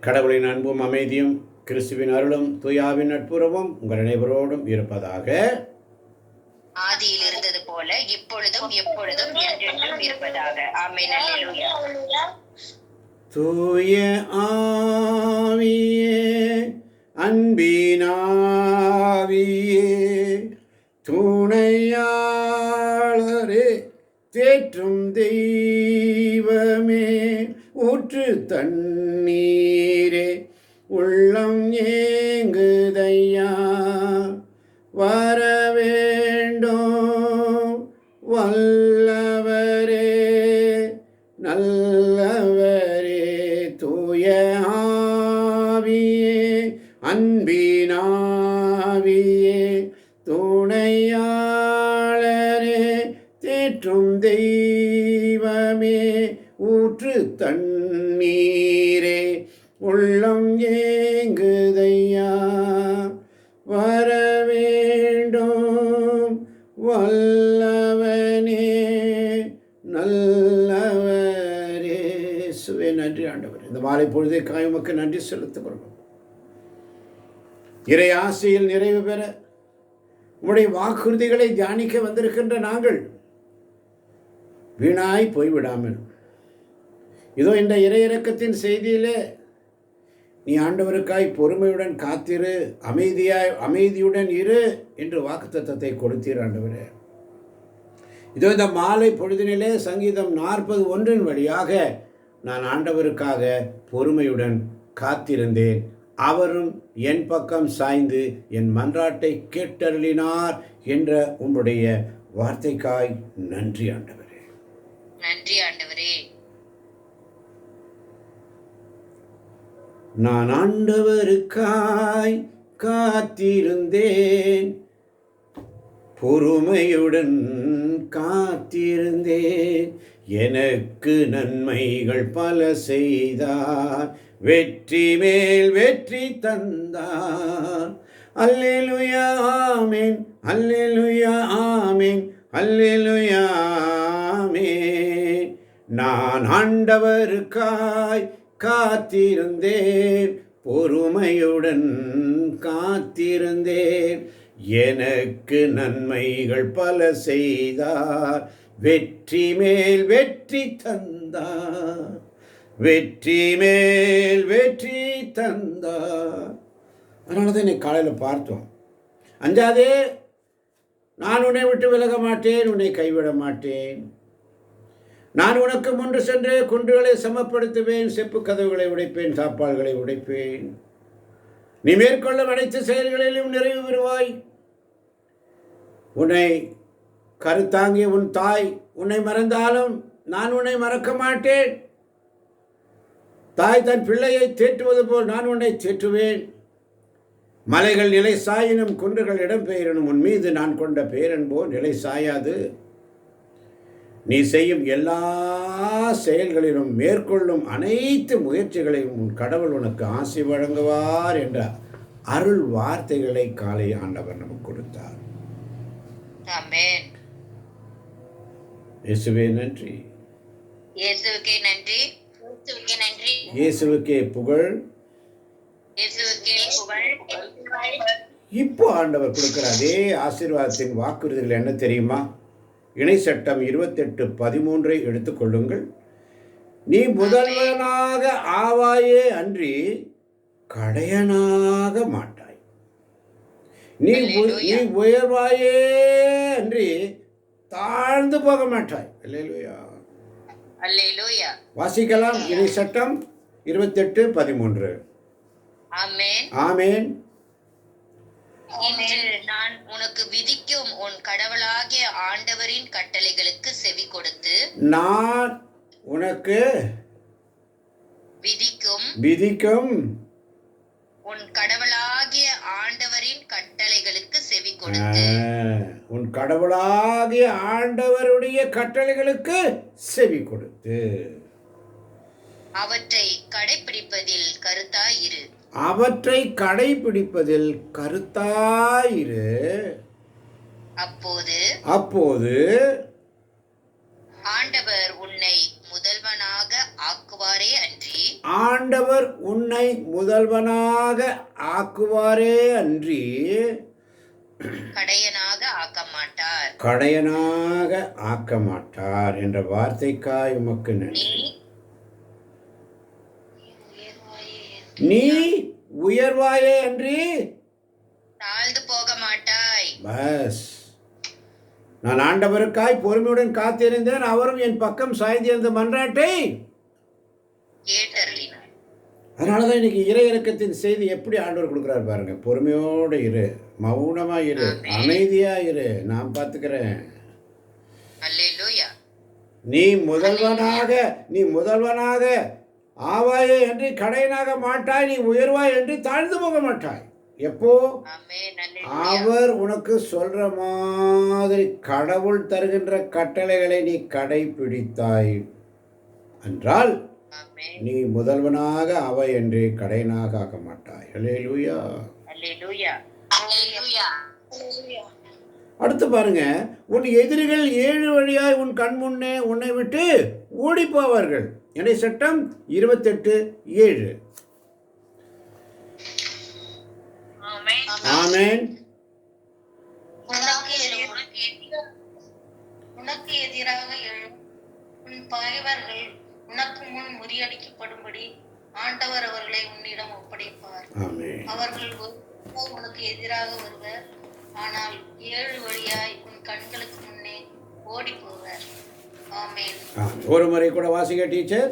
கடவுளின் அன்பும் அமைதியும் கிறிஸ்துவின் அருளும் தூயாவின் நட்புறவும் உங்கள் அனைவரோடும் இருப்பதாக. ஆதியில் இருந்தது போல இப்பொழுதும் எப்பொழுதும் என்றென்றும் இருப்பதாக. ஆமென். அல்லேலூயா. தூய ஆவியே, அன்பினாவியே, துணையாளரே, தேற்றும் தெய்வமே, ஊற்று தண்ணீரே, உள்ளம் ஏங்குதையா, வரவேண்டும் வல்லவரே, நல்லவரே, தூய ஆவியே, அன்பினாவியே, துணையாளரே, தேற்றும் தெய்வமே, ஊற்று தண்ணீரே, உள்ளம் ஏங்குதையா, வரவேண்டும் வல்லவனே, நல்லவரே. சுவே நன்றி ஆண்டவர். இந்த மாலை பொழுதை காயமக்கு நன்றி செலுத்துகிறோம். இறை ஆசையில் நிறைவு பெற உம்முடைய வாக்குறுதிகளை தியானிக்க வந்திருக்கின்ற நாங்கள் வீணாய் போய்விடாமல் இதோ இந்த இறையிறக்கத்தின் செய்தியிலே நீ ஆண்டவருக்காய் பொறுமையுடன் காத்திரு, அமைதியுடன் இரு என்று வாக்குத்தத்தத்தை கொடுத்தீர் ஆண்டவரே. இதோ இந்த மாலை பொழுதினிலே சங்கீதம் 41 வழியாக நான் ஆண்டவருக்காக பொறுமையுடன் காத்திருந்தேன், அவரும் என் பக்கம் சாய்ந்து என் மன்றாட்டை கேட்டருளினார் என்ற உம்முடைய வார்த்தைக்காய் நன்றி ஆண்டவரே. நன்றி ஆண்டவரே. நான் ஆண்டவருக்காய் காத்திருந்தேன், பொறுமையுடன் காத்திருந்தேன், எனக்கு நன்மைகள் பல செய்தார், வெற்றி மேல் வெற்றி தந்தார். அல்லேலூயா ஆமென், அல்லேலூயா ஆமென், அல்லேலூயா ஆமென். நான் ஆண்டவருக்காய் காத்திருந்தேன், பொறுமையுடன் காத்திருந்தேன், எனக்கு நன்மைகள் பல செய்தார், வெற்றி மேல் வெற்றி தந்தார், வெற்றி மேல் வெற்றி தந்தார். அதனால தான் இன்னைக்கு காலையில் பார்த்தோம், அஞ்சாதே, நான் உன்னை விட்டு விலக மாட்டேன், உன்னை கைவிட மாட்டேன், நான் உனக்கு முன்று சென்று குன்றுகளை சமப்படுத்துவேன், செப்பு கதவுகளை உடைப்பேன், தாப்பால்களை உடைப்பேன், நீ மேற்கொள்ளும் அனைத்து செயல்களிலும் நிறைவு பெறுவாய், உன்னை கருத்தாங்கிய உன் தாய் உன்னை மறந்தாலும் நான் உன்னை மறக்க மாட்டேன், தாய் தன் பிள்ளையை தேற்றுவது போல் நான் உன்னை தேற்றுவேன், மலைகள் நிலை சாயினும் குன்றுகள் இடம்பெயரினும் உன் மீது நான் கொண்ட பேரன்போ நிலை சாயாது, நீ செய்யும் எல்லா செயல்களிலும் மேற்கொள்ளும் அனைத்து முயற்சிகளையும் உன் கடவுள் உனக்கு ஆசி வழங்குவார் என்ற அருள் வார்த்தைகளை காலை ஆண்டவர் நமக்கு கொடுத்தார். ஆமென். இயேசுவே நன்றி, இயேசுவுக்கே நன்றி, இயேசுவுக்கே நன்றி, இயேசுவுக்கே புகழ், இயேசுவுக்கே புகழ். இப்போ ஆண்டவர் கொடுக்கிற அதே ஆசீர்வாதத்தின் வாக்குறுதிகள் என்ன தெரியுமா? இணை சட்டம் 28:13 எடுத்துக்கொள்ளுங்கள். நீ முதல்வனாக ஆவாயே அன்றி கடையனாக மாட்டாய், நீ உயர்வாயே அன்றி தாழ்ந்து போக மாட்டாய். அல்லேலூயா, அல்லேலூயா. வாசிக்கலாம். இணை சட்டம் 28:13. ஆமென், ஆமென். இன்று நான் உனக்கு விதிக்கும் உன் கடவுளாகிய ஆண்டவரின் கட்டளைகளுக்கு செவி கொடுத்து, நான் உனக்கு விதிக்கும் உன் கடவுளாகிய ஆண்டவரின் கட்டளைகளுக்கு செவி கொடுத்து, உன் கடவுளாகிய ஆண்டவருடைய கட்டளைகளுக்கு செவி கொடுத்து அவற்றை கடைபிடிப்பதில் கருத்தாயிரு, அவற்றை கடைபிடிப்பதில் கருத்தாயிரு, அப்போது ஆண்டவர் உன்னை முதல்வனாக ஆக்குவாரே அன்றி ஆண்டவர் உன்னை முதல்வனாக ஆக்குவாரே அன்றி கடையனாக ஆக்க மாட்டார். கடையனாக ஆக்க மாட்டார் என்ற வார்த்தைக்காய் உமக்கு நன்றி. நீ உயர்வாயே அன்றி தாழ்ந்து போக மாட்டாய். பஸ். நான் ஆண்டவருக்காய் பொறுமையுடன் காத்திருந்தேன், அவரும் என் பக்கம் சாய்ந்திருந்த மன்றாட்டை கேட்டருளினார். அதனாலதான் இன்னைக்கு இறை இறக்கத்தின் செய்தி எப்படி ஆண்டவர் கொடுக்குறாரு பாருங்க. பொறுமையோடு இரு, மௌனமா இரு, அமைதியா இரு, நான் பார்த்துக்கிறேன். அல்லேலூயா. நீ முதல்வனாக ஆவாயே என்று கடையனாக மாட்டாய், நீ உயர்வாய் என்று தாழ்ந்து போக மாட்டாய். எப்போ? ஆமென். அல்லேலூயா. அவர் உனக்கு சொல்ற மாதிரி கடவுள் தருகின்ற கட்டளைகளை நீ கடைபிடித்தாய் என்றால் ஆமென். நீ முதல்வனாக அவ என்று கடையனாக ஆக்க மாட்டாய். அல்லேலூயா. அல்லேலூயா. அல்லேலூயா. அடுத்து பாருங்க, உன் எதிரிகள் 7 வழியாய் உன் கண் முன்னே உன்னை விட்டு ஓடி போவார்கள். இறை சட்டம் 28:7. ஆமென். ஆமென். உனக்கு எதிராக எழும் உன் பகைவர்கள் உனக்கு முன் முறியடிக்கப்படும்படி ஆண்டவர் அவர்களை உன்னிடம் ஒப்படைப்பார். ஆமென். அவர்கள் உனக்கு எதிராக வருவர், ஆனால் 7 வழியாய் உன் கண்களுக்கு முன்னே ஓடி போவர். ஆமென். ஒரு முறை கூட வாசிக்க டீச்சர்.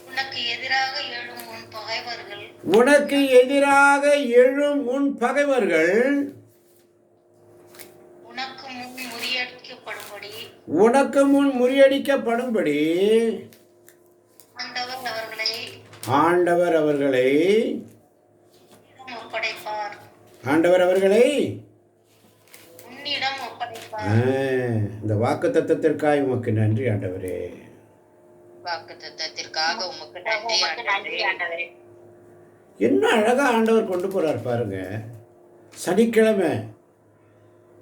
உனக்கு எதிராக எழும் உன் பகைவர்கள் உனக்கு எதிராக எழும் உன் பகைவர்கள் உனக்கு முன் முறியடிக்கப்படும்படி ஆண்டவர் அவர்களை ஒப்படைப்பார். உன்னிடம் ஒப்படைப்பார். இந்த வாக்குத்தத்தத்திற்காய் உமக்கு நன்றி ஆண்டவரே. வாக்குத்தத்தத்திற்காக உமக்கு நன்றி ஆண்டவரே. என்ன அழகா ஆண்டவர் கொண்டு போறார் பாருங்க. சனிக்கிழமை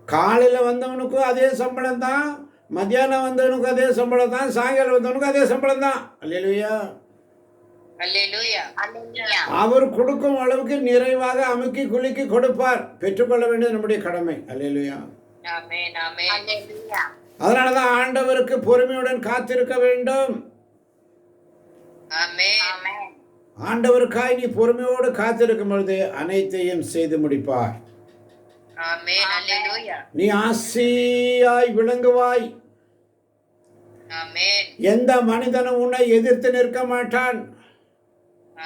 காலையில் வந்தவனுக்கும் அதே சம்பளம் தான், மத்தியானம் வந்தவனுக்கும் அதே சம்பளம் தான், சாயங்காலம் வந்தவனுக்கும் அதே சம்பளம் தான். அல்லேலூயா. அல்லேலூயா. அல்லேலூயா. அவர் கொடுக்கும் அளவுக்கு நிறைவாக அமுக்கி குலுக்கி கொடுப்பார். பெற்றுக்கொள்ள வேண்டியது நம்முடைய கடமை. அல்லேலூயா. ஆமென். ஆமென். அல்லேலூயா. அதனால தான் ஆண்டவருக்கு பொறுமையுடன் காத்திருக்க வேண்டும். ஆமென். ஆமென். ஆண்டவருக்காய் நீ பொறுமையோடு காத்திருக்கும் பொழுது அனைத்தையும் செய்து முடிப்பார். ஆமென். அல்லேலூயா. நீ ஆசியாய் விளங்குவாய். ஆமென். எந்த மனிதனும் உன்னை எதிர்த்து நிற்க மாட்டான்.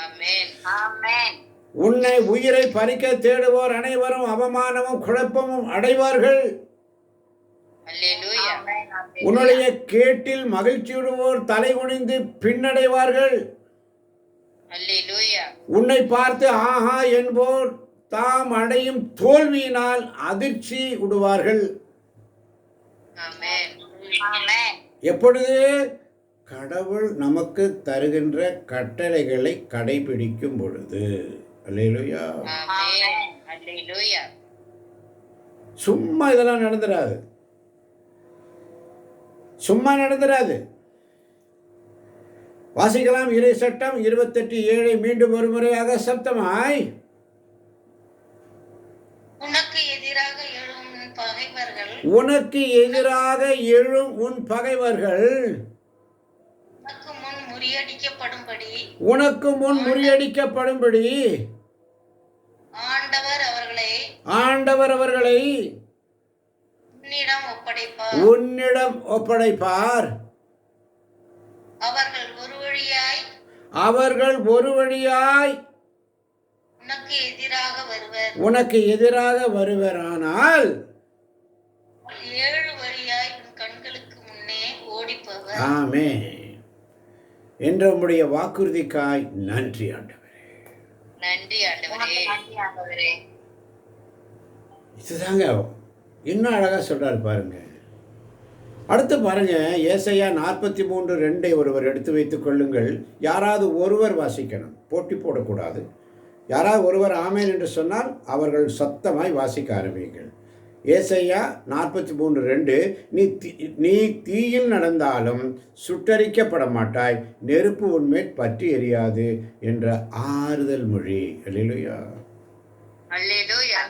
ஆமென். ஆமென். உன்னை உயிரை பறிக்க தேடுவோர் அனைவரும் அவமானமும் குழப்பமும் அடைவார்கள். அல்லேலூயா. உன்னுடைய கேட்டில் மகிழ்ச்சியுடுவோர் தலை குனிந்து பின்னடைவார்கள். அல்லேலூயா. உன்னை பார்த்து ஆஹா என்போர் தாம் அடையும் தோல்வியினால் அதிர்ச்சி விடுவார்கள். ஆமென். ஆமென். எப்பொழுது? கடவுள் நமக்கு தருகின்ற கட்டளைகளை கடைபிடிக்கும் பொழுது. அல்லேலூயா. ஆமென். அல்லேலூயா. சும்மா இதெல்லாம் நடந்துராது. வாசிக்கலாம். இறை சட்டம் 28:7 மீண்டும் ஒரு முறையாக சப்தமாய். உனக்கு எதிராக எழும் உன் பகைவர்கள் உனக்கு முன் முறியடிக்கப்படும்படி ஆண்டவர் அவர்களை உன்னிடம் ஒப்படைப்பார். அவர்கள் ஒரு வழியாய் உனக்கு எதிராக வருவர், ஆனால் 7 வழியாய் உன் கண்களுக்கு முன்னே ஓடிப்பவர். ஆமென் என்ற உம்முடைய வாக்குறுதிக்காய் நன்றி ஆண்டவரே. நன்றி ஆண்டவரே. இதுதாங்க இன்னும் அழகா சொல்றாரு பாருங்க. அடுத்து பாருங்க, ஏசாயா 43:2 ஒருவர் எடுத்து வைத்துக் கொள்ளுங்கள். யாராவது ஒருவர் வாசிக்கணும், போட்டி போடக்கூடாது. யாராவது ஒருவர் ஆமேன் என்று சொன்னால் அவர்கள் சத்தமாய் வாசிக்க ஆரம்பியுங்கள். ஏசாயா 43:2 நீ தீயில் நடந்தாலும் சுட்டரிக்கப்பட மாட்டாய், நெருப்பு உன்மேல் பற்றி எரியாது என்ற ஆறுதல் மொழி. அல்லேலூயா. அல்லேலூயா.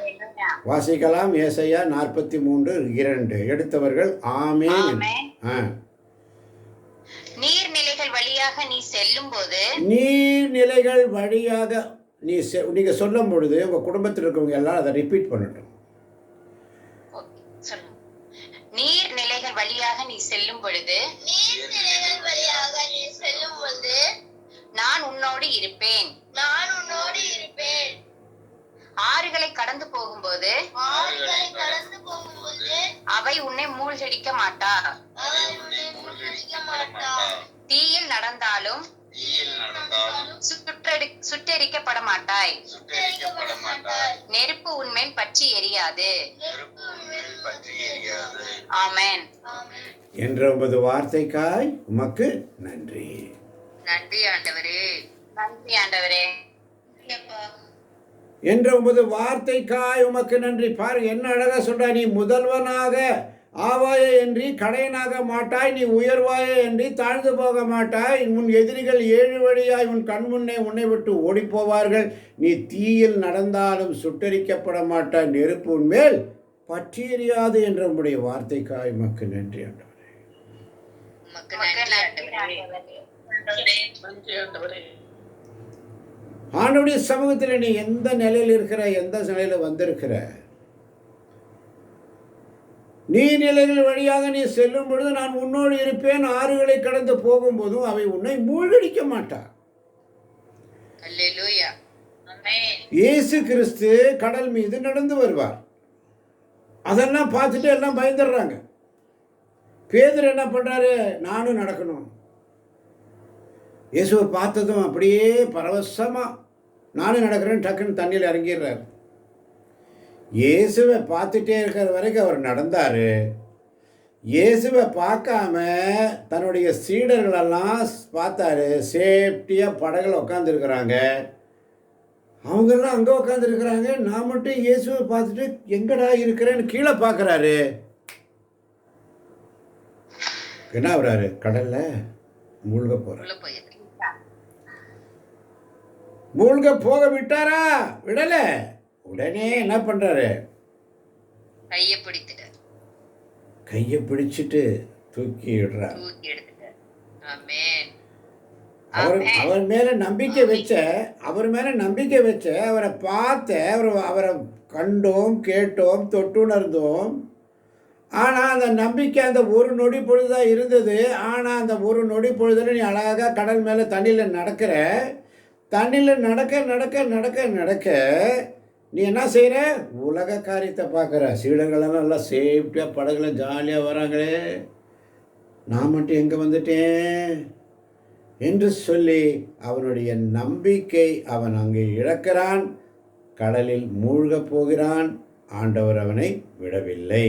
வாசிக்கலாம். ஏசாயா 43:2. எடுத்தவர்கள் ஆமென். நீர்நிலைகள் வழியாக நீ செல்லும் போது, நீர்நிலைகள் வழியாக நீங்க சொல்லும் பொழுது உங்க குடும்பத்தில் இருக்கவங்க எல்லாம் அதை ரிப்பீட் பண்ணட்டும். நீர்நிலைகள் வழியாக நீ செல்லும் பொழுது, நான் உன்னோடு இருப்பேன். ஆறுகளை கடந்து போகும்போது அவை உன்னை மூழ்கடிக்க மாட்டா. தீயில் நடந்தாலும் சுட்டெரிக்கப்பட மாட்டாய். நெருப்பு உன்மேல் பற்றி எரியாது. ஆமென். என்ற உமது வார்த்தைக்காய் உமக்கு நன்றி. நன்றி ஆண்டவரே. நன்றி ஆண்டவரே. என்ற உமது வார்த்தைக்காய் உமக்கு நன்றி. பாருங்க என்ன அழகா சொல்ற. நீ முதல்வனாக ஆவாயே என்று கடையனாக மாட்டாய், நீ உயர்வாயே என்று தாழ்ந்து போக மாட்டாய். உன் எதிரிகள் 7 வழியாய் உன் கண்முன்னே உன்னை விட்டு ஓடி போவார்கள். நீ தீயில் நடந்தாலும் சுட்டரிக்கப்பட மாட்டாய், நெருப்பு உன்மேல் பற்றி எரியாது என்ற உம்முடைய வார்த்தைக்காய் உமக்கு நன்றி ஆண்டவரே. ஆண்டவருடைய சமூகத்தில் நீ எந்த நிலையில் இருக்கிற, எந்த நிலையில வந்திருக்கிற, நீர்நிலைகள் வழியாக நீ செல்லும் பொழுது நான் உன்னோடு இருப்பேன். ஆறுகளை கடந்து போகும்போதும் அவை உன்னை மூழ்கடிக்க மாட்டார். அல்லேலூயா. ஆமென். இயேசு கிறிஸ்து கடல் மீது நடந்து வருவார். அதெல்லாம் பார்த்துட்டு எல்லாம் பயந்துடுறாங்க. பேதுரு என்ன பண்றாரு? நானும் நடக்கணும். இயேசுவை பார்த்ததும் அப்படியே பரவசமா நானும் நடக்கிறேன்னு டக்குன்னு தண்ணியில் இறங்கிடுறாரு. இயேசுவை பார்த்துட்டே இருக்கிற வரைக்கும் அவர் நடந்தார். இயேசுவை பார்க்காம தன்னுடைய சீடர்களெல்லாம் பார்த்தாரு. சேஃப்டியாக படகுல உட்காந்துருக்குறாங்க. அவங்கெல்லாம் அங்கே உட்காந்துருக்குறாங்க. நான் மட்டும் இயேசுவை பார்த்துட்டு எங்கடா இருக்கிறேன்னு கீழே பார்க்குறாரு. என்ன ஆகுறாரு? கடலில் மூழ்க போகிறார். மூழ்க போக விட்டாரா? விடல. உடனே என்ன பண்றாரு? கையை பிடிச்சிட்டு தூக்கி விடுறார். அவர் மேல நம்பிக்கை வச்ச அவரை பார்த்த அவரை கண்டோம், கேட்டோம், தொட்டுணர்ந்தோம். ஆனால் அந்த நம்பிக்கை அந்த ஒரு நொடி பொழுதுதான் இருந்தது. ஆனால் அந்த ஒரு நொடி பொழுதுல நீ அழகாக கடல் மேலே தண்ணியில் நடக்கிற. தண்ணியில் நடக்க நடக்க நடக்க நடக்க நீ என்ன செய்கிற? உலக காரியத்தை பார்க்குற. சீடர்களெல்லாம் நல்லா சேஃப்டியாக படகுல ஜாலியாக வராங்களே, நான் மட்டும் எங்கே வந்துட்டேன் என்று சொல்லி அவனுடைய நம்பிக்கை அவன் அங்கே இழக்கிறான். கடலில் மூழ்கப் போகிறான். ஆண்டவர் அவனை விடவில்லை.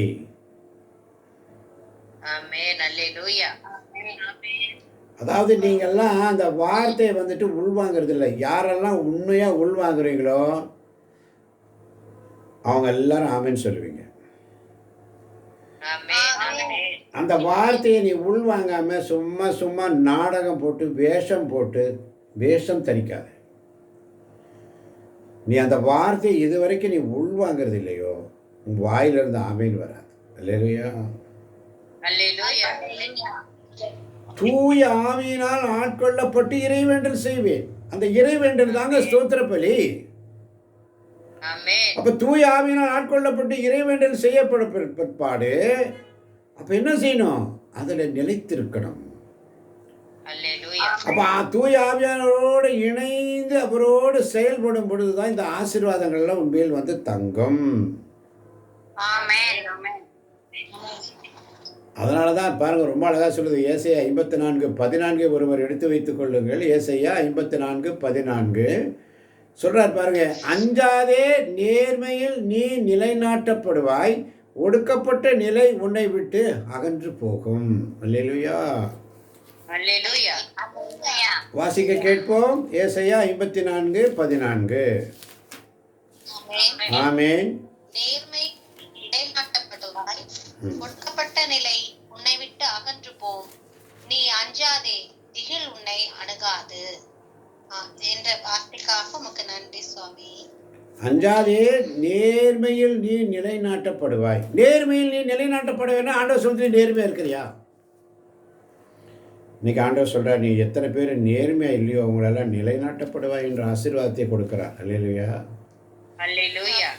அதாவது நீங்கள்லாம் அந்த வார்த்தையை வந்துட்டு உள்வாங்கிறது இல்லை. யாரெல்லாம் உண்மையாக உள்வாங்குறீங்களோ அவங்க எல்லாரும் ஆமென்னு சொல்லுவீங்க. அந்த வார்த்தையை நீ உள்வாங்காம சும்மா சும்மா நாடகம் போட்டு வேஷம் தரிக்காத. நீ அந்த வார்த்தையை இதுவரைக்கும் நீ உள்வாங்கிறது இல்லையோ, உன் வாயிலிருந்து ஆமென் வராது. அல்லேலூயா. தூய ஆவியினால் ஆட்கொள்ளப்பட்டு இறைவேண்டல் செய்வேன். அந்த இறைவேண்டல் தாங்க ஸ்தோத்திர பலி. அப்ப தூய ஆவியினால் ஆட்கொள்ளப்பட்டு இறைவேண்டல் செய்யப்பட பிற்பாடு அப்ப என்ன செய்யணும்? அதுல நிலைத்திருக்கணும். அப்ப தூய ஆவியானவரோடு இணைந்து அவரோடு செயல்படும் பொழுதுதான் இந்த ஆசீர்வாதங்கள்லாம் உண்மையில் வந்து தங்கும். அதனாலதான் பாருங்க, ரொம்ப அழகா சொல்லுது. ஏசாயா 54:14 ஒருவர் எடுத்து வைத்துக் கொள்ளுங்கள். ஏசாயா 54:14 சொல்றார் பாருங்க. அஞ்சாதே, நேர்மையில் நீ நிலைநாட்டப்படுவாய், ஒடுக்கப்பட்ட நிலை உன்னை விட்டு அகன்று போகும். அல்லேலூயா. வாசிக்க கேட்போம். ஏசாயா 54:14. ஆமென். நேர்மை நிலைநாட்டப்படுவாய், சொல்வாய். ஒடுக்கப்பட்ட நிலை உன்னை விட்டு அகன்று போம். நீ அஞ்சாதே, திகில் உன்னை அணுகாது. என்ற வார்த்தைக்காக உமக்கு நன்றி சுவாமி. அஞ்சாதே, நேர்மையில் நீ நிலைநாட்டப்படுவாய். நேர்மையில் நீ நிலைநாட்டப்படுவேன்னா ஆண்டவர் சொல்லி நேர்மையாக இருக்கிறியா? இன்னைக்கு ஆண்டவர் சொல்கிறார், நீ எத்தனை பேர் நேர்மையாக இல்லையோ அவங்களெல்லாம் நிலைநாட்டப்படுவாய் என்ற ஆசீர்வாதத்தை கொடுக்கிறார். அல்லேலூயா. அல்லேலூயா.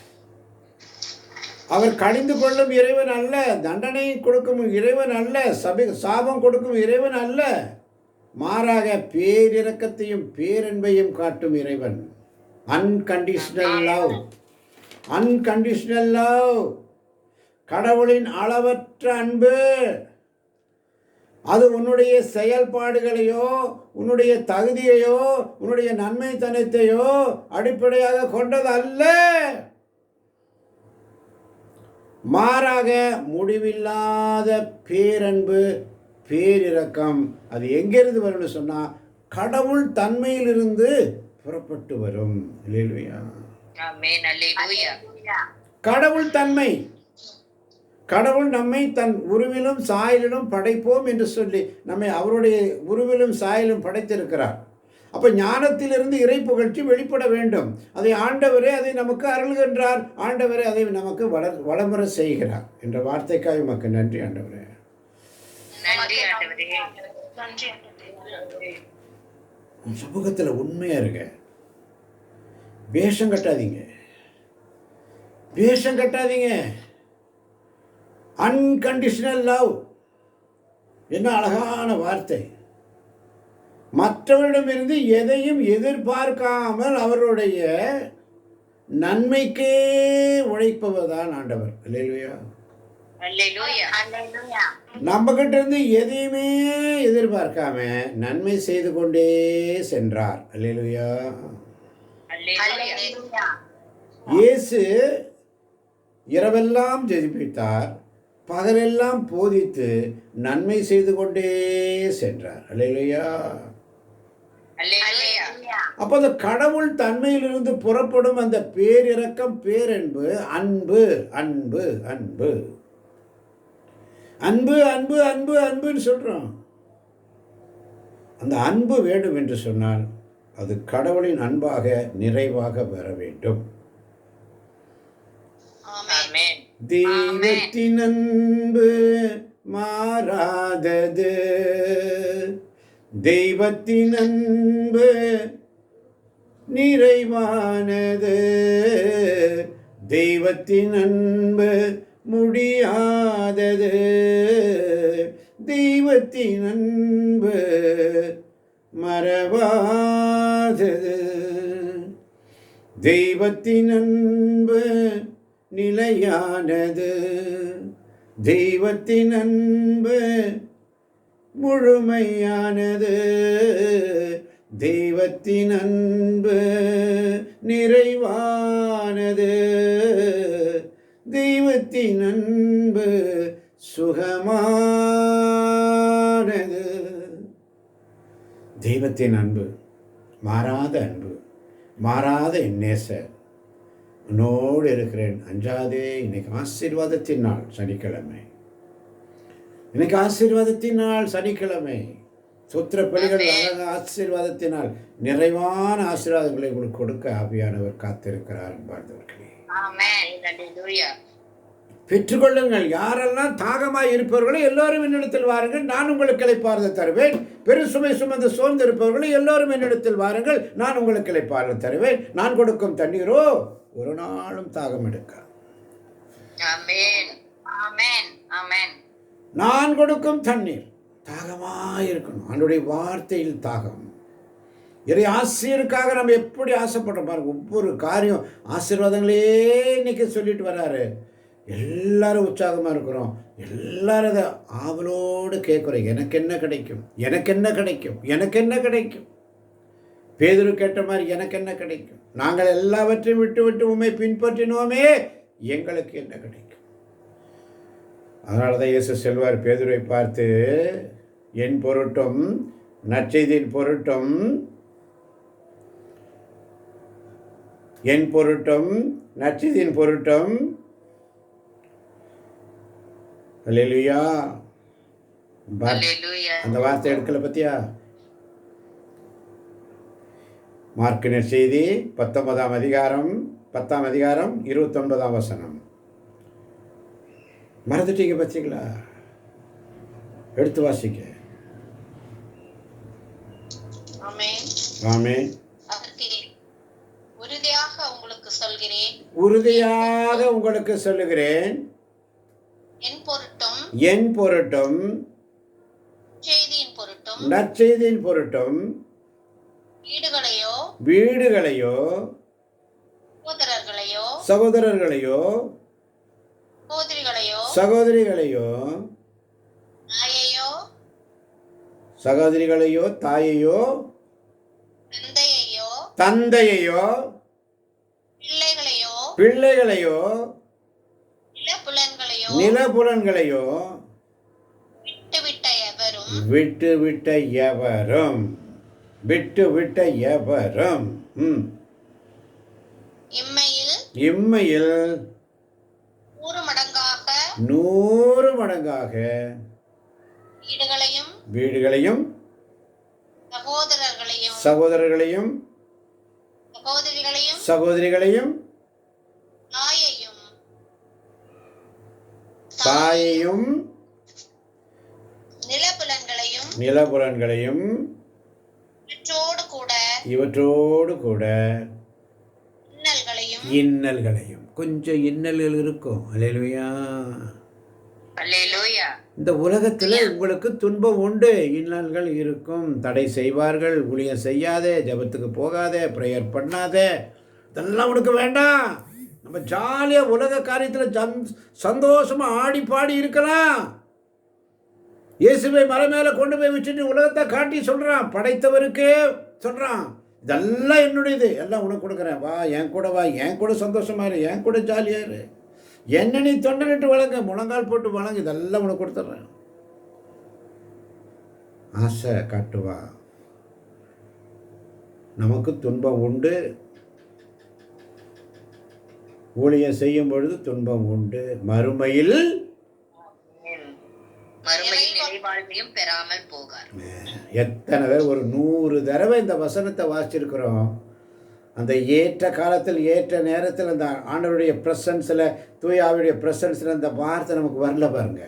அவர் கடிந்து கொள்ளும் இறைவன் அல்ல, தண்டனை கொடுக்கும் இறைவன் அல்ல, சாபம் கொடுக்கும் இறைவன் அல்ல, மாறாக பேரிரக்கத்தையும் பேரன்பையும் காட்டும் இறைவன். Unconditional love. அன்கண்டிஷனல் லவ், கடவுளின் அளவற்ற அன்பு. அது உன்னுடைய செயல்பாடுகளையோ உன்னுடைய தகுதியையோ உன்னுடைய நன்மைத்தனத்தையோ அடிப்படையாக கொண்டது அல்ல, மாறாக முடிவில்லாத பேரன்பு பேரிரக்கம். அது எங்கிருந்து வரும்னு சொன்னால் கடவுள் தன்மையிலிருந்து புறப்பட்டு வரும். அல்லேலூயா. ஆமென். அல்லேலூயா. கடவுள் தன்மை. கடவுள் நம்மை தன் உருவிலும் சாயலிலும் படைப்போம் என்று சொல்லி நம்மை அவருடைய உருவிலும் சாயலும் படைத்திருக்கிறார். அப்போ ஞானத்திலிருந்து இறை புகழ்ச்சி வெளிப்பட வேண்டும். அதை ஆண்டவரே அதை நமக்கு அருள்கின்றார். ஆண்டவரே அதை நமக்கு வளமுற செய்கிறார் என்ற வார்த்தைக்காக நமக்கு நன்றி ஆண்டவரே. சமூகத்தில் உண்மையா இருங்க. வேஷம் கட்டாதீங்க, வேஷம் கட்டாதீங்க. அன்கண்டிஷனல் லவ், என்ன அழகான வார்த்தை. மற்றவரிடமிருந்து எதையும் எதிர்பார்க்காமல் அவருடைய நன்மைக்கே உழைப்பவர் தான் ஆண்டவர். அல்லேலூயா. நம்ம கிட்ட இருந்து எதையுமே எதிர்பார்க்காம நன்மை செய்து கொண்டே சென்றார். அல்லேலூயா. இயேசு இரவெல்லாம் ஜெபித்தார், பகலெல்லாம் போதித்து நன்மை செய்து கொண்டே சென்றார். அல்லேலூயா. அப்போ அந்த கடவுள் தன்மையிலிருந்து புறப்படும் அந்த பேரிரக்கம் பேரன்பு அன்பு அன்பு அன்பு அன்பு அன்பு அன்பு அன்புன்னு சொல்றோம். அந்த அன்பு வேண்டும் என்று சொன்னால் அது கடவுளின் அன்பாக நிறைவாக வர வேண்டும். தெய்வத்தின் அன்பு மாறாதது, தெய்வத்தின் அன்பு நிறைவானது, தெய்வத்தின் அன்பு முடியாதது, தெய்வத்தின் அன்பு மறவாதது, தெய்வத்தின் அன்பு நிலையானது, தெய்வத்தின் அன்பு முழுமையானது, தெய்வத்தின் அன்பு நிறைவானது, தெய்வத்தின் அன்பு சுகமானது. தெய்வத்தின் அன்பு மாறாத அன்பு, மாறாத நேசர். உன்னோடு இருக்கிறேன், அஞ்சாதே. இன்னைக்கு ஆசீர்வாதத்தின் நாள் சனிக்கிழமை. இன்னைக்கு ஆசீர்வாதத்தின் நாள் சனிக்கிழமை. சுத்திர பலிகள் ஆசீர்வாதத்தினால் நிறைவான ஆசீர்வாதங்களை உங்களுக்கு கொடுக்க ஆவியானவர் காத்திருக்கிறார். அன்பார்ந்தவர்களே, பெற்றுக்கொள்ளுங்கள். யாரெல்லாம் தாகமாய் இருப்பவர்களோ எல்லோரும் என்னிடத்தில் வாருங்கள், நான் உங்களுக்கு இளைப்பாறுதல் தருவேன். பெருசுமை சுமந்து சோர்ந்து இருப்பவர்களோ எல்லோரும் என்னிடத்தில் வாருங்கள், நான் உங்களுக்கு இளைப்பாறுதல் தருவேன். நான் கொடுக்கும் தண்ணீரோ ஒரு நாளும் தாகம் எடுக்காது. நான் கொடுக்கும் தண்ணீர் தாகமாக இருக்கணும். அவனுடைய வார்த்தையில் தாகம். இறை ஆசீர்வாதத்துக்காக நம்ம எப்படி ஆசைப்படுறோம் பாருங்க. ஒவ்வொரு காரியம் ஆசீர்வாதங்களே இன்னைக்கு சொல்லிட்டு வர்றாரு. எல்லாரும் உற்சாகமாக இருக்கிறோம். எல்லாரும் அதை ஆவலோடு கேட்குறோம், எனக்கு என்ன கிடைக்கும், எனக்கு என்ன கிடைக்கும், எனக்கு என்ன கிடைக்கும். பேதுரு கேட்ட மாதிரி எனக்கு என்ன கிடைக்கும், நாங்கள் எல்லாவற்றையும் விட்டு விட்டு உண்மை பின்பற்றினோமே, எங்களுக்கு என்ன கிடைக்கும். அதனால தான் இயேசு செல்வார் பேதுருவை பார்த்து, என் பொருட்டும் நற்செய்தியின் பொருட்டும், என் பொருட்டும் நற்செய்தியின் பொருட்டும் அல்லேலூயா. அல்லேலூயா. அந்த வார்த்தை எடுக்கல பத்தியா? மார்க் நற்செய்தி 19ஆம் அதிகாரம் 10ஆம் அதிகாரம் 29ஆம் வசனம். மறந்துட்டீங்க பத்திங்களா? எடுத்து வாசிக்க. ஆமென். ஆமென். அதற்கு உறுதியாக உங்களுக்கு சொல்கிறேன், உறுதியாக உங்களுக்கு சொல்லுகிறேன், என் பொருட்டும் என் பொருட்டும் செய்தியின் பொருட்டும் நற்செய்தியின் பொருட்டும் வீடுகளையோ சகோதரர்களையோ சகோதரிகளையோ தாயையோ தந்தையையோ பிள்ளைகளையோ நிலபுலன்களையோ விட்டுவிட்ட எவரும் இம்மையில் 100 மடங்காக வீடுகளையும் சகோதரர்களையும் சகோதரிகளையும் தாயையும் நிலபுலன்களையும் இவற்றோடு கூட இன்னல்களையும். கொஞ்சம் இன்னல்கள் இருக்கும். அல்லேலூயா. அல்லேலூயா. இந்த உலகத்தில் உங்களுக்கு துன்பம் உண்டு, இன்னல்கள் இருக்கும். தடை செய்வார்கள், ஊழியம் செய்யாதே, ஜெபத்துக்கு போகாதே, ப்ரேயர் பண்ணாதே, இதெல்லாம் உனக்கு வேண்டாம். நம்ம ஜாலியாக உலக காரியத்தில் சந்தோஷமாக ஆடி பாடி இருக்கலாம். இயேசுவை மலை மேலே கொண்டு போய் வச்சுட்டு உலகத்தை காட்டி சொல்கிறான், படைத்தவருக்கு சொல்கிறான், இதெல்லாம் என்னுடையது, எல்லாம் உனக்கு கொடுக்குறேன், வா என் கூட சந்தோஷமா இரு, என் கூட ஜாலியாக இரு, என்ன நீ தொண்டனிட்டு வழங்க, முழங்கால் போட்டு வழங்க, இதெல்லாம் உனக்கு கொடுத்துட்றேன். ஆசை காட்டுவா. நமக்கு துன்பம் உண்டு, ஊழியம் செய்யும் பொழுது துன்பம் உண்டு, மறுமையில் பெறாமல் போகார். எத்தனை பேர் ஒரு 100 தடவை இந்த வசனத்தை வாசிச்சிருக்கிறோம். அந்த ஏற்ற காலத்தில் ஏற்ற நேரத்தில் அந்த ஆண்டவருடைய பிரசன்ஸில், தூய ஆவியுடைய பிரசன்ஸில் அந்த வார்த்தை நமக்கு வரல பாருங்க.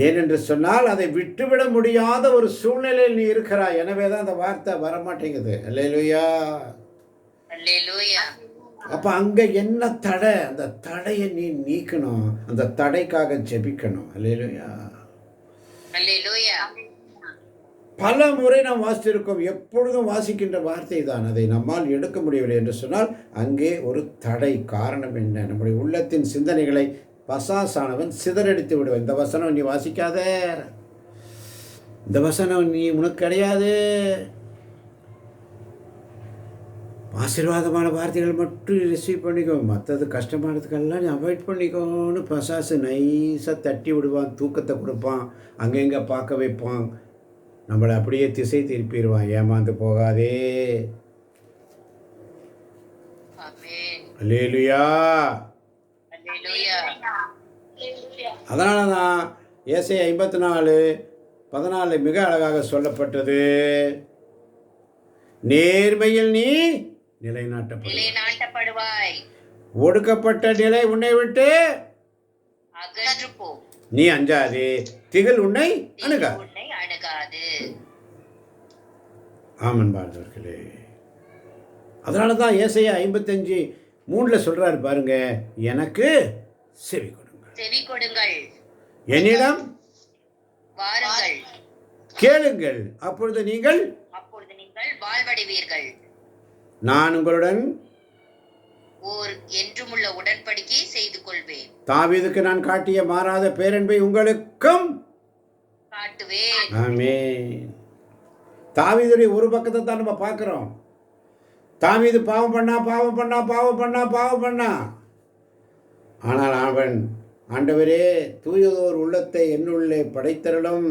ஏனென்று சொன்னால் அதை விட்டுவிட முடியாத ஒரு சூழ்நிலையில் நீ இருக்கிறாய். எனவே தான் அந்த வார்த்தை வரமாட்டேங்குது. அல்லேலூயா. அல்லேலூயா. அப்போ அங்கே என்ன தடை, அந்த தடையை நீ நீக்கணும், அந்த தடைக்காக ஜெபிக்கணும். அல்லேலூயா. அல்லேலூயா. பல முறை நாம் வாசித்திருக்கோம். எப்பொழுதும் வாசிக்கின்ற வார்த்தை தான். அதை நம்மால் எடுக்க முடியவில்லை என்று சொன்னால் அங்கே ஒரு தடை. காரணம் என்ன? நம்முடைய உள்ளத்தின் சிந்தனைகளை பசாசானவன் சிதறடித்து விடுவான். இந்த வசனம் நீ வாசிக்காத, இந்த வசனம் நீ உனக்கு கிடையாது, ஆசீர்வாதமான வார்த்தைகள் மட்டும் ரிசீவ் பண்ணிக்கோ, மற்றது கஷ்டமானதுக்கெல்லாம் நீ அவாய்ட் பண்ணிக்கோன்னு பசாசு நைஸாக தட்டி விடுவான், தூக்கத்தை கொடுப்பான், அங்கங்கே பார்க்க வைப்பான், நம்மளை அப்படியே திசை திருப்பிடுவான். ஏமாந்து போகாதே. அல்லேலூயா. அதனால தான் ஏசாயா 54:14 மிக அழகாக சொல்லப்பட்டது, நேர்மையில் நீ நிலைநாட்டப்படுவாய், ஒடுக்கப்பட்ட நிலை உன்னை விட்டு அகன்று போ, நீ அஞ்சாதே, திகில் உன்னை அணுகாது. ஆமன் பாரதவர்களே. அதனால தான் ஏசாயா 55:3 சொல்றாரு பாருங்க, எனக்கு செவி கொடுங்கள், என்னிடம் வாருங்கள், கேளுங்கள், அப்பொழுது நீங்கள் வாழ்வடைவீர்கள், நான் உங்களுடன் என்றுமுள்ள உடன்படிக்கை செய்து கொள்வேன், தாவீதுக்கு நான் காட்டிய மாறாத பேரன்பை உங்களுக்கும் காட்டுவேன். ஆமென். தாவீதுடைய ஒரு பக்கத்தை தான் நம்ம பார்க்கிறோம். தாவீது பாவம் பண்ணா, ஆனால் அவன், ஆண்டவரே தூயதோர் உள்ளத்தை என்னுள்ளே படைத்தருளும்,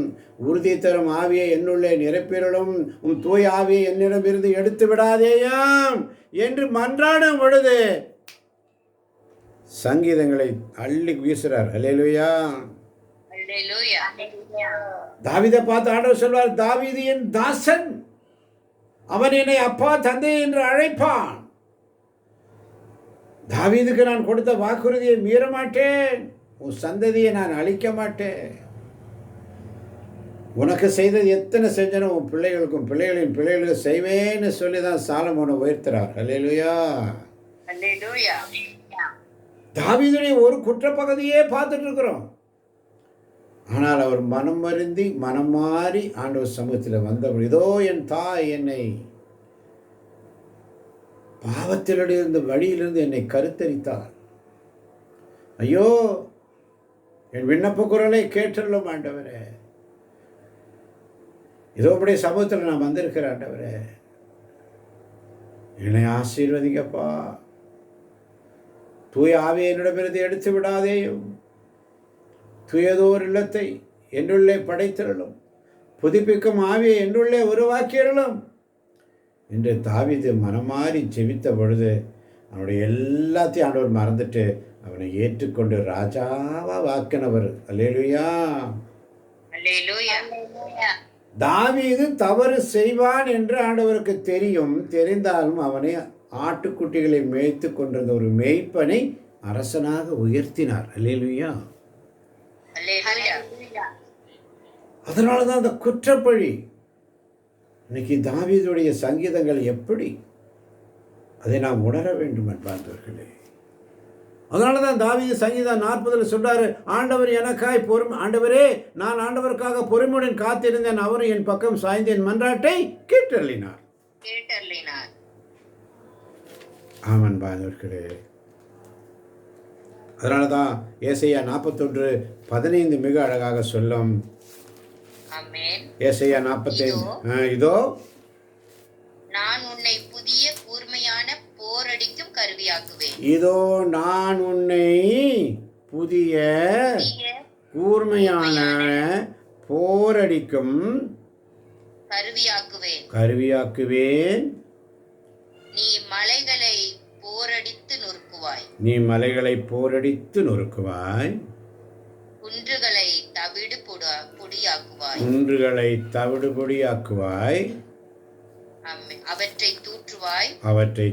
உறுதி தரும் ஆவியை என்னுள்ளே நிரப்பிரலும், உன் தூய ஆவியை என்னிடம் இருந்து எடுத்து விடாதேயாம் என்று மன்றாடும் பொழுது சங்கீதங்களை அள்ளி வீசுறார். அல்லேலூயா. அல்லேலூயா. தாவீதை பார்த்து ஆண்டவர் சொல்வார், தாவீது என் தாசன், அவன் என்னை அப்பா தந்தை என்று அழைப்பான். தாவீதுக்கு நான் கொடுத்த வாக்குறுதியை மீற மாட்டேன், உன் சந்ததியை நான் அழிக்க மாட்டேன். உனக்கு செய்தது எத்தனை செஞ்சனும் உன் பிள்ளைகளுக்கும் பிள்ளைகளின் பிள்ளைகளுக்கும் செய்வேன்னு சொல்லி தான் சாலமோனை உயர்த்துறார். அல்லேலூயா. அல்லேலூயா. தாவீதுடைய ஒரு குற்றப்பகுதியே பார்த்துட்டு இருக்கிறோம். ஆனால் அவர் மனம் வருந்தி மனம் மாறி ஆண்டவர் சமூகத்தில் வந்தவர், இதோ என் தாய் என்னை பாவத்திலுடைய இருந்த வழியிலிருந்து என்னை கருத்தரித்தார். ஐயோ, என் விண்ணப்ப குரலை கேட்டருளும் ஆண்டவரே, இதோ உடைய சமூகத்தில் நான் வந்திருக்கிறேன் ஆண்டவரே, என்னை ஆசீர்வதிங்கப்பா. தூய ஆவியை என்னிடமிருந்து எடுத்து விடாதேயும். தூயதோர் இல்லத்தை என்னுள்ளே படைத்திரளும், புதுப்பிக்கும் ஆவியை என்னுள்ளே உருவாக்கியறலும் என்று தாவீது மனமாறி ஜெபித்த பொழுது அவனுடைய எல்லாத்தையும் ஆண்டவர் மறந்துட்டு அவனை ஏற்றுக்கொண்டு ராஜாவா வாக்கினவர். அல்லேலூயா. அல்லேலூயா. தாவீது தவறு செய்வான் என்று ஆண்டவருக்கு தெரியும். தெரிந்தாலும் அவனை ஆட்டுக்குட்டிகளை மேய்த்து கொண்டிருந்த ஒரு மேய்ப்பனை அரசனாக உயர்த்தினார். அல்லேலூயா. அல்லேலூயா. அதனால தான் அந்த குற்றப்பழி. இன்னைக்கு தாவீதுடைய சங்கீதங்கள் எப்படி, அதை நாம் உணர வேண்டும் என்பார்களே. அதனால தான் தாவீது சங்கீதம் 40 சொல்றாரு, ஆண்டவர் எனக்காய் ஆண்டவரே, நான் ஆண்டவருக்காக பொறுமையுடன் காத்திருந்தேன், அவர் என் பக்கம் சாய்ந்து என் மன்றாட்டை கேட்டருளினார். ஆமன் பாந்தவர்களே. அதனால தான் ஏசாயா 41:15 மிக அழகாக சொல்லும். ஏசாயா 45, இதோ நான் உன்னை புதிய கூர்மையான போரடிக்கும் கருவியாக்குவேன். இதோ நான் உன்னை புதிய கூர்மையான போரடிக்கும் கருவியாக்குவேன். நீ மலைகளை போரடித்து நொறுக்குவாய். குன்றுகளை தவிடு பொடியாக்குவாய். அவற்றை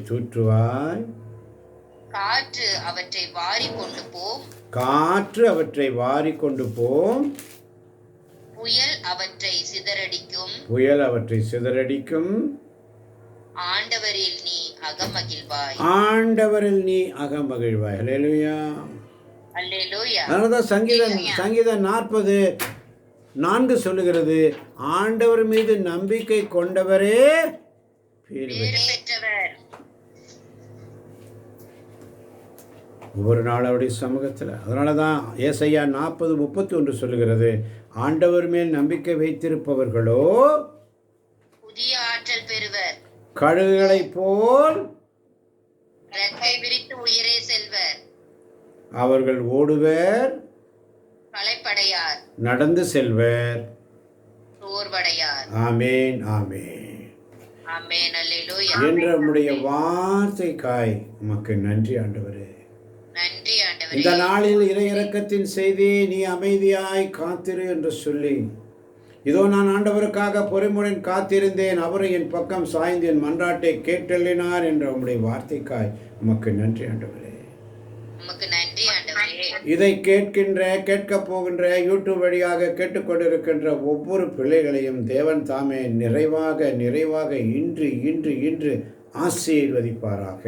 தூற்றுவாய். காற்று அவற்றை வாரி கொண்டு போம். புயல் அவற்றை சிதறடிக்கும். ஆண்டவரில் நீ அகமகிழ்வாய். அல்லேலூயா. அதனாலதான் சங்கீதம் 40:4 சொல்லுகிறது, ஆண்டவர் மீது நம்பிக்கை கொண்டவரே பேறு பெற்றவர். ஒவ்வொரு நாள் அவருடைய சமூகத்தில். அதனாலதான் ஏசாயா 40:31 சொல்லுகிறது, ஆண்டவர் மேல் நம்பிக்கை வைத்திருப்பவர்களோ புதிய ஆற்றல் பெறுவர். கழுகுகளைப் போல் ரெக்கை விரித்து உயரே செல்வர். அவர்கள் ஓடுவர், களைப்படையார். நடந்து செல்வர், சோர்வடையார். ஆமென், ஆமென், ஆமென். அல்லேலூயா. என்ற நம்முடைய வார்த்தைக்காய் உமக்கு நன்றி ஆண்டவரே. நன்றி ஆண்டவரே. இந்த நாளில் இறையிறக்கத்தின் செய்தி, நீ அமைதியாய் காத்திரு என்று சொல்லி, இதோ நான் ஆண்டவருக்காக பொறுமையுடன் காத்திருந்தேன், அவரை என் பக்கம் சாய்ந்து என் மன்றாட்டை கேட்டள்ளினார் என்ற உம்முடைய வார்த்தைக்காய் உமக்கு நன்றி ஆண்டவரே. இதை கேட்க போகின்ற யூடியூப் வழியாக கேட்டுக்கொண்டிருக்கின்ற ஒவ்வொரு பிள்ளைகளையும் தேவன் தாமே நிறைவாக இன்று இன்று இன்று ஆசீர்வதிப்பாராக.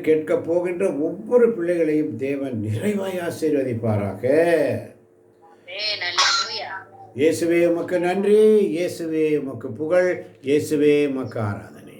கேட்க போகின்ற ஒவ்வொரு பிள்ளைகளையும் தேவன் நிறைவாய் ஆசீர்வதிப்பாராக. இயேசுவே உமக்கு நன்றி, இயேசுவே உமக்கு புகழ், இயேசுவே உமக்கு ஆராதனை.